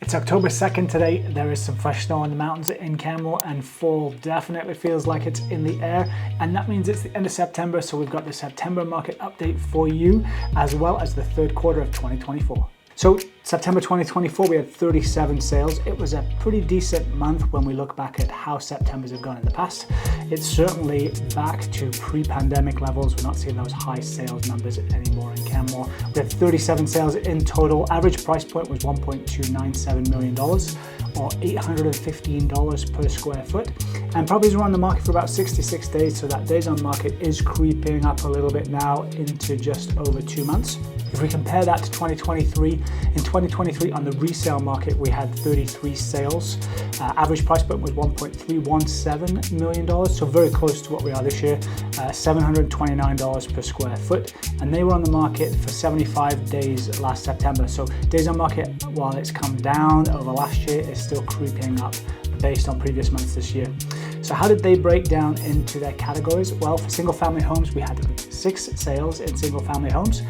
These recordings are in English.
It's October 2nd today. There is some fresh snow on the mountains in Canmore and fall definitely feels like it's in the air, and that means it's the end of September, so we've got the September market update for you as well as the third quarter of 2024. So September 2024, we had 37 sales. It was a pretty decent month when we look back at how Septembers have gone in the past. It's certainly back to pre-pandemic levels. We're not seeing those high sales numbers anymore in Canmore. We had 37 sales in total. Average price point was $1.297 million or $815 per square foot. And properties were on the market for about 66 days, so that days on market is creeping up a little bit now into just over 2 months. If we compare that to 2023, in 2023 on the resale market, we had 33 sales. Average price point was $1.317 million, so very close to what we are this year, $729 per square foot. And they were on the market for 75 days last September. So days on market, while it's come down over last year, is still creeping up based on previous months this year. So how did they break down into their categories? Well, for single family homes, we had 6 sales in single family homes.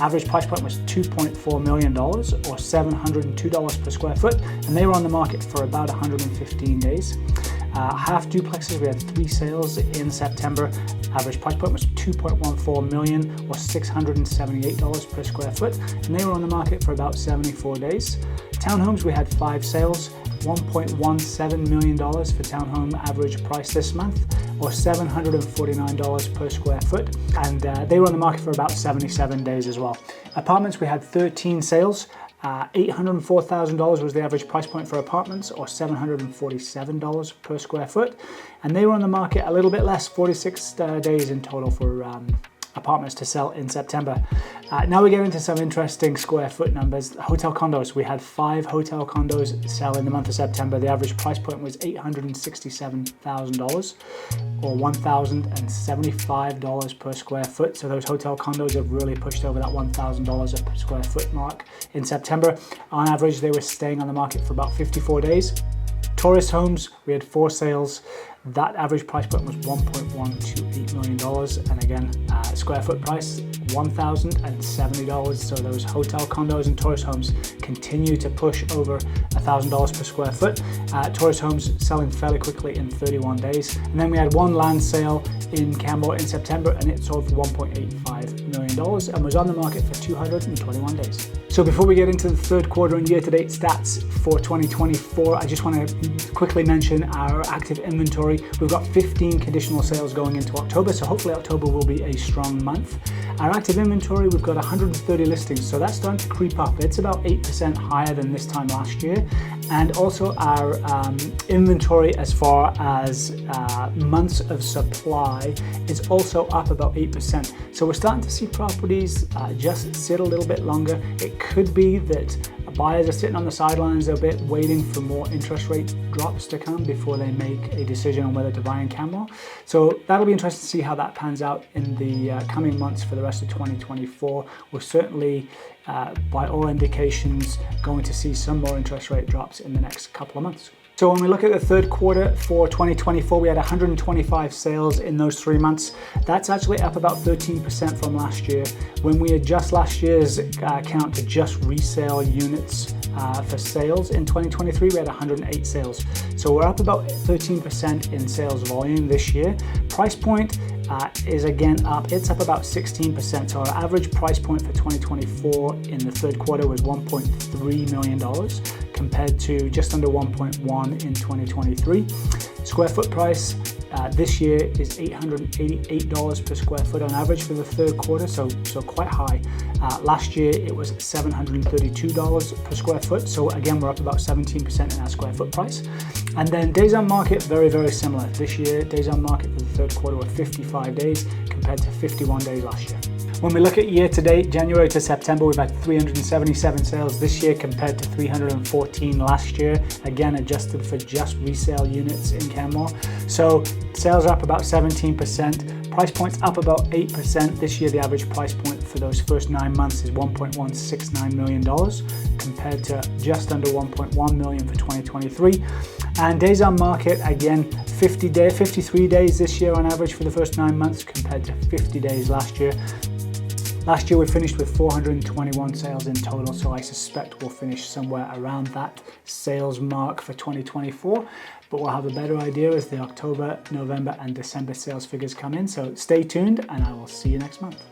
Average price point was $2.4 million or $702 per square foot, and they were on the market for about 115 days. Half duplexes, we had 3 sales in September. Average price point was $2.14 million or $678 per square foot, and they were on the market for about 74 days. Townhomes, we had 5 sales, $1.17 million for townhome average price this month, or $749 per square foot, and they were on the market for about 77 days as well. Apartments, we had 13 sales. $804,000 was the average price point for apartments, or $747 per square foot, and they were on the market a little bit less, 46 days in total for apartments to sell in September. Now we get into some interesting square foot numbers. Hotel condos, we had 5 hotel condos sell in the month of September. The average price point was $867,000 or $1,075 per square foot. So those hotel condos have really pushed over that $1,000 per square foot mark in September. On average, they were staying on the market for about 54 days. Tourist homes, we had 4 sales. That average price point was $1.128 million, and again, square foot price $1,070. So those hotel condos and tourist homes continue to push over $1,000 per square foot. Tourist homes selling fairly quickly in 31 days. And then we had 1 land sale in Canmore in September, and it sold for $1.85 million and was on the market for 221 days. So before we get into the third quarter and year-to-date stats for 2024, I just want to quickly mention our active inventory. We've got 15 conditional sales going into October, so hopefully October will be a strong month. Our active inventory, we've got 130 listings, so that's starting to creep up. It's about 8% higher than this time last year. And also our inventory as far as months of supply is also up about 8%. So we're starting to see properties just sit a little bit longer. It could be that buyers are sitting on the sidelines a bit, waiting for more interest rate drops to come before they make a decision on whether to buy in Canmore. So that'll be interesting to see how that pans out in the coming months for the rest of 2024. We're certainly, by all indications, going to see some more interest rate drops in the next couple of months. So when we look at the third quarter for 2024, we had 125 sales in those 3 months. That's actually up about 13% from last year. When we adjust last year's count to just resale units for sales in 2023, we had 108 sales. So we're up about 13% in sales volume this year. Price point is again up. It's up about 16%. So our average price point for 2024 in the third quarter was $1.3 million compared to just under 1.1 in 2023. Square foot price this year is $888 per square foot on average for the third quarter, so quite high. Last year it was $732 per square foot, so again we're up about 17% in our square foot price. And then days on market, very, very similar. This year, days on market for the third quarter were 55 days compared to 51 days last year. When we look at year to date, January to September, we've had 377 sales this year compared to 314 last year, again adjusted for just resale units in Canmore. So sales are up about 17%, price points up about 8%. This year the average price point for those first 9 months is $1.169 million compared to just under $1.1 million for 2023. And days on market, again, 53 days this year on average for the first 9 months compared to 50 days last year. Last year we finished with 421 sales in total, so I suspect we'll finish somewhere around that sales mark for 2024, but we'll have a better idea as the October, November and December sales figures come in, so stay tuned and I will see you next month.